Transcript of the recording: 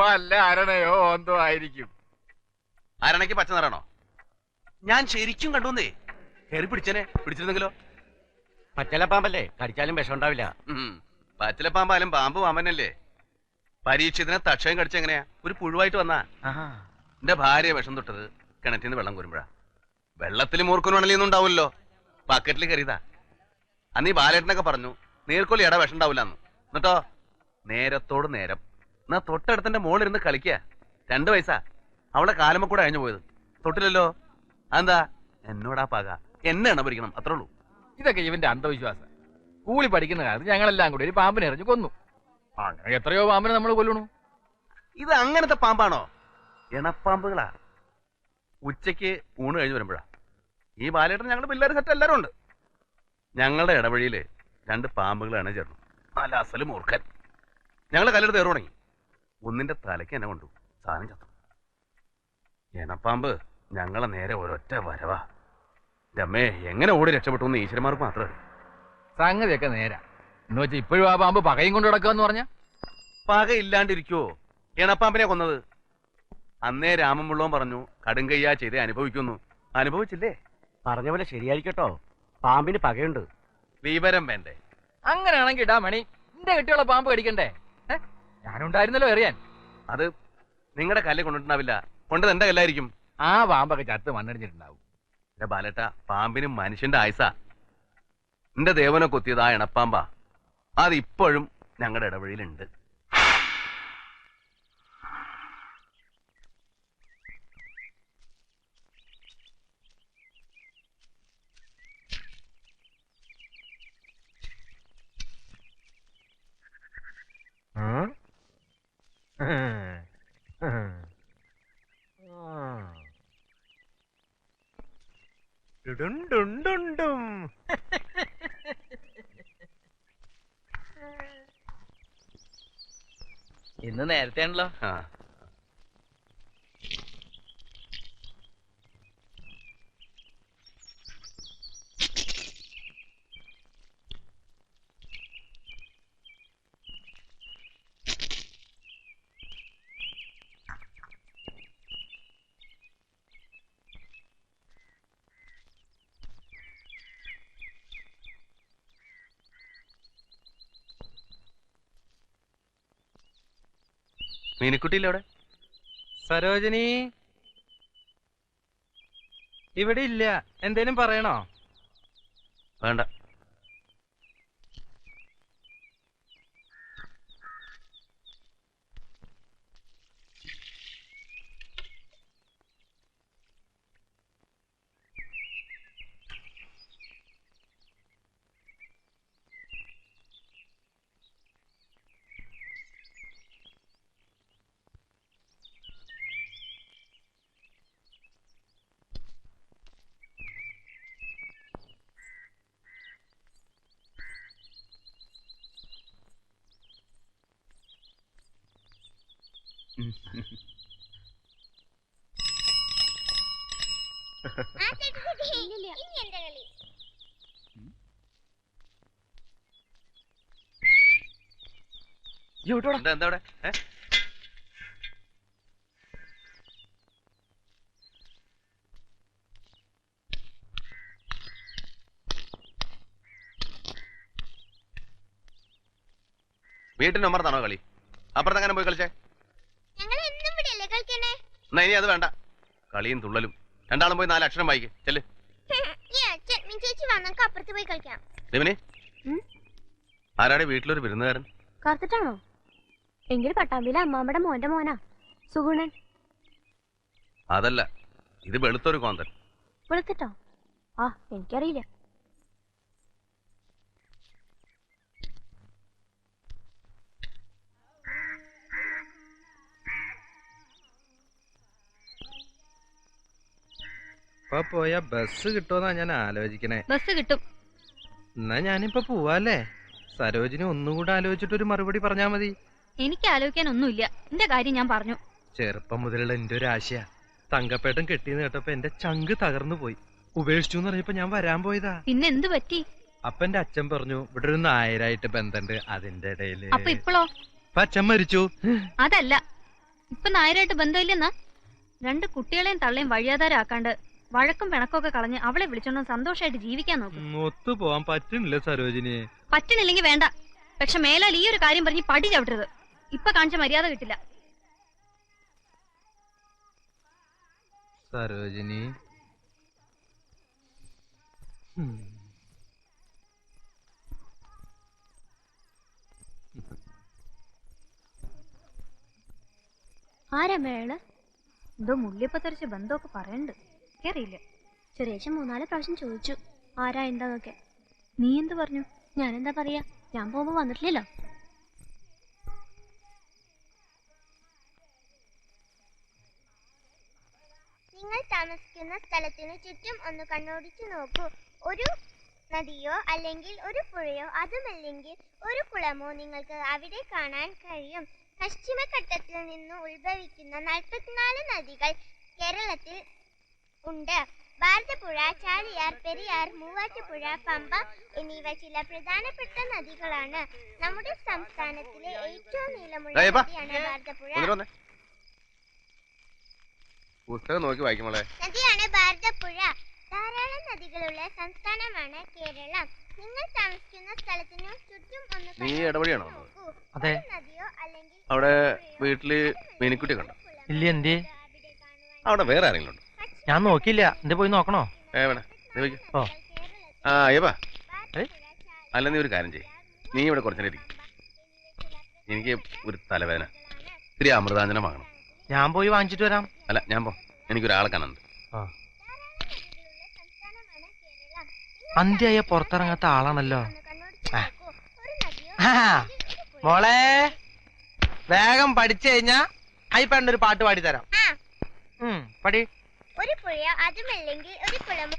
വല്ല അരണയോ എന്തോ ആയിരിക്കും. അരണയ്ക്ക് പച്ച നിറാണോ? ഞാൻ ശരിക്കും കണ്ടുവന്നേ. കയറി പിടിച്ചേനെ. പിടിച്ചിരുന്നെങ്കിലോ? പച്ചലപ്പാമ്പല്ലേ, കടിച്ചാലും വിഷം ഉണ്ടാവില്ല. പച്ചിലപ്പാമ്പാലും പാമ്പ് പാമ്പനല്ലേ. പരീക്ഷത്തിന് തക്ഷയം കടിച്ചെങ്ങനെയാ? ഒരു പുഴുവായിട്ട് വന്നാ. എന്റെ ഭാര്യ വിഷം തൊട്ടത് കിണറ്റിന്ന് വെള്ളം കോരുമ്പോഴാ. വെള്ളത്തിൽ മൂർക്കുനാണലിയൊന്നും ഉണ്ടാവില്ലോ. ബക്കറ്റിൽ കയറിയതാ. അന്ന് ഈ ബാലേട്ടനൊക്കെ പറഞ്ഞു നീർക്കൊല്ലി ഇട വിഷം ഉണ്ടാവില്ലെന്ന്. എന്നിട്ടോ നേരത്തോട് നേരം എന്നാ തൊട്ടടുത്തിന്റെ മോളിരുന്ന് കളിക്കുക. 2 വയസ്സാ. അവളെ കാലമ്മ കൂടെ അഴിഞ്ഞു പോയത്. തൊട്ടില്ലല്ലോ. അതെന്താ? എന്നോടാ പക. എന്നെ എണ്ണ അത്രേ ഉള്ളൂ. ഇതൊക്കെ ഇവന്റെ അന്ധവിശ്വാസം. സ്കൂളിൽ പഠിക്കുന്ന കാലത്ത് ഞങ്ങളെല്ലാം കൂടി ഒരു പാമ്പിനെ എറിഞ്ഞു കൊന്നു. അങ്ങനെ എത്രയോ പാമ്പിനെ നമ്മൾ കൊല്ലണു. ഇത് അങ്ങനത്തെ പാമ്പാണോ? എണപ്പാമ്പുകളാ. ഉച്ചയ്ക്ക് ഊണ് കഴിഞ്ഞ് വരുമ്പോഴാ. ഈ ബാലേട്ടൻ ഞങ്ങളുടെ പിള്ളേർ സെറ്റ് എല്ലാരും ഉണ്ട്. ഞങ്ങളുടെ ഇടവഴിയില് 2 പാമ്പുകളാണ് ചേർന്നു. നല്ല അസല് മൂർഖൻ. ഞങ്ങള് കല്ലെടുത്ത് കയറി തുടങ്ങി. ഒന്നിന്റെ തലയ്ക്ക് എന്നെ കൊണ്ടു. സാധനം ചത്തു. എണപ്പാമ്പ് ഞങ്ങളെ നേരെ ഒരൊറ്റ വരവാ. രമ്മേ എങ്ങനെ ഓടി രക്ഷപ്പെട്ടു എന്ന് ഈശ്വരന്മാർക്ക് മാത്രമേ. സംഗതിയൊക്കെ നേരാ. എന്ന് വെച്ചാൽ ഇപ്പോഴും ആ പാമ്പ് പകയും കൊണ്ട് കിടക്കാന്ന് പറഞ്ഞ പക ഇല്ലാണ്ടിരിക്കുവോ? എണപ്പാമ്പിനെ കൊന്നത്. അന്നേ രാമമുള്ളവൻ പറഞ്ഞു കടുങ്കയ്യാ ചെയ്തേ അനുഭവിക്കുന്നു. അനുഭവിച്ചില്ലേ? പറഞ്ഞ പോലെ ശരിയായിരിക്കട്ടോ. പാമ്പിന് പകയുണ്ട്. വിവരം വേണ്ടേ? അങ്ങനെയാണെങ്കിൽ ഇടാ മണി. എന്റെ കെട്ടിയുള്ള പാമ്പ് കടിക്കണ്ടേ? ഞാനുണ്ടായിരുന്നല്ലോ എറിയാൻ. അത് നിങ്ങളുടെ കല്ല് കൊണ്ടിട്ടുണ്ടാവില്ല. കൊണ്ടത് എന്റെ കല്ലായിരിക്കും. ആ പാമ്പൊക്കെ ചത്ത് മണ്ണടിഞ്ഞിട്ടുണ്ടാവും. എന്റെ ബാലേട്ട, പാമ്പിന് മനുഷ്യന്റെ ആയുസാ. എന്റെ ദേവനെ കൊത്തിയത് ആ ഇണപ്പാമ്പാ. അതിപ്പോഴും ഞങ്ങളുടെ ഇടവഴിയിലുണ്ട്. ഇന്ന് നേരത്തെ ആണല്ലോ. മീനിക്കുട്ടിയില്ലേ അവിടെ? സരോജിനി ഇവിടെ ഇല്ല. എന്തേലും പറയണോ? വേണ്ട. എന്താ അവിടെ? വീട്ടിന് അമ്മർത്താണോ കളി? അപ്പുറത്തെങ്ങനെ പോയി കളിച്ചേ? എന്നാ ഇനി അത് വേണ്ട. കളിയും തുള്ളലും. രണ്ടാളും പോയി 4 അക്ഷരം വായിക്കേ. ചെല്ല്. ആരാടെ വീട്ടിലൊരു വിരുന്നുകാരൻ? കാർത്തിട്ടാണോ? എങ്കിൽ പട്ടാമ്പിയിലെ അമ്മാമ്മയുടെ മോന്റെ മോനാ സുഗുണൻ. അതല്ല, ഇത് വെളുത്തൊരു കോന്തൻ. വെളുത്തിട്ടോ? ആ, എനിക്കറിയില്ല. ഇപ്പൊ പോയ ബസ് കിട്ടുമെന്നാ ഞാൻ ആലോചിക്കണേ. ബസ് കിട്ടും. എന്നാ ഞാനിപ്പോ പോവാല്ലേ? സരോജിനി ഒന്നുകൂടെ ആലോചിച്ചിട്ട് ഒരു മറുപടി പറഞ്ഞാ മതി. എനിക്ക് ആലോചിക്കാൻ ഒന്നുമില്ല. എന്റെ കാര്യം ഞാൻ പറഞ്ഞു. ചെറുപ്പം മുതലുള്ള എന്റെ ഒരു ആശയാ. തങ്കപ്പേട്ടൻ കെട്ടിന്ന് കേട്ടപ്പോ എന്റെ ചങ്ക് തകർന്നു പോയി. ഉപേക്ഷിച്ചു എന്ന് പറഞ്ഞപ്പോ ഞാൻ വരാൻ പോയതാ. പിന്നെ എന്ത് പറ്റി? അപ്പൊ എന്റെ അച്ഛൻ പറഞ്ഞു ഇവിടെ ഒരു നായരായിട്ട് ബന്ധമുണ്ട്. അതിന്റെ ഇടയില് അപ്പൊ ഇപ്പോഴോ? അപ്പൊ അച്ഛൻ മരിച്ചു. അതല്ല, ഇപ്പൊ നായരായിട്ട് ബന്ധമില്ലെന്നാ? 2 കുട്ടികളെയും തള്ളയും വഴിയാധാരാക്കാണ്ട് വഴക്കും പിണക്കൊക്കെ കളഞ്ഞ് അവളെ വിളിച്ചോണ്ട് സന്തോഷമായിട്ട് ജീവിക്കാൻ നോക്കും. ഒത്തു പോവാൻ പറ്റുന്നില്ല സരോജിനി. പറ്റണില്ലെങ്കിൽ വേണ്ട. പക്ഷെ മേലാൽ ഈ ഒരു കാര്യം പറഞ്ഞ് പടി ചവിട്ടരുത്. ഇപ്പൊ കാണിച്ച മര്യാദ കിട്ടില്ല. സരോജിനി. ആരാ മേള്? എന്തോ മുള്ളിപ്പത്തരിച്ച ബന്ധമൊക്കെ പറയണ്ട്. കേറിയില്ല. സുരേഷൻ 3-4 പ്രാവശ്യം ചോദിച്ചു ആരാ എന്താന്നൊക്കെ. നീ എന്ത് പറഞ്ഞു? ഞാനെന്താ പറയാ, ഞാൻ പോകുമ്പോ വന്നിട്ടില്ലല്ലോ. നിങ്ങൾ താമസിക്കുന്ന സ്ഥലത്തിനു ചുറ്റും ഒന്ന് കണ്ണോടിച്ചു നോക്കൂ. ഒരു നദിയോ അല്ലെങ്കിൽ ഒരു പുഴയോ അതുമല്ലെങ്കിൽ ഒരു കുളമോ നിങ്ങൾക്ക് അവിടെ കാണാൻ കഴിയും. പശ്ചിമഘട്ടത്തിൽ നിന്ന് ഉത്ഭവിക്കുന്ന 44 നദികൾ കേരളത്തിൽ ഉണ്ട്. ഭാരതപ്പുഴ, ചാലിയാർ, പെരിയാർ, മൂവാറ്റുപുഴ, പമ്പ എന്നിവ ചില പ്രധാനപ്പെട്ട നദികളാണ്. നമ്മുടെ സംസ്ഥാനത്തിലെ ഏറ്റവും നീളമുള്ള നദിയാണ് ഭാരതപ്പുഴ. പുസ്തകം നോക്കി വായിക്കുമ്പോളെ. നദിയാണ് ഭാരതപ്പുഴ. ധാരാളം നദികളുള്ള സംസ്ഥാനമാണ് കേരളം. നിങ്ങൾ താമസിക്കുന്ന സ്ഥലത്തിനു ചുറ്റും ഒന്ന് നീ ഇടപെടിയാണോ? നോക്കൂ. അതെ. ഒരു നദിയോ അല്ലെങ്കിൽ അവിടെ വീട്ടില് മീനിക്കുട്ടി കണ്ടോ? ഇല്ല, എന്തേ? അവിടെ വേറെ ആരെങ്കിലും ഉണ്ടോ? ഞാൻ നോക്കിയില്ല. എന്റെ പോയി നോക്കണോ? വേണ്ട, നീ വയ്ക്ക്. ഓ. ആ അയ്യപ്പാ, അല്ല നീ ഒരു കാര്യം ചെയ്യ്. നീ ഇവിടെ കുറച്ചു നേരം ഇരിക്കും. എനിക്ക് ഒരു തലവേദന, ഇത്തിരി അമൃതാഞ്ജനം വാങ്ങണം. ഞാൻ പോയി വാങ്ങിച്ചിട്ട് വരാം. അല്ല ഞാൻ പോ, എനിക്കൊരാളെ കാണുന്നുണ്ട്. അന്ത്യായ പുറത്തിറങ്ങാത്ത ആളാണല്ലോ. ഒരു നദിയോ മോളെ, വേഗം പഠിച്ചു കഴിഞ്ഞാ ഒരു പാട്ട് പാടി തരാം. ആ പടി. ഒരു പുഴയോ അതുമല്ലെങ്കിൽ ഒരു കുളമോ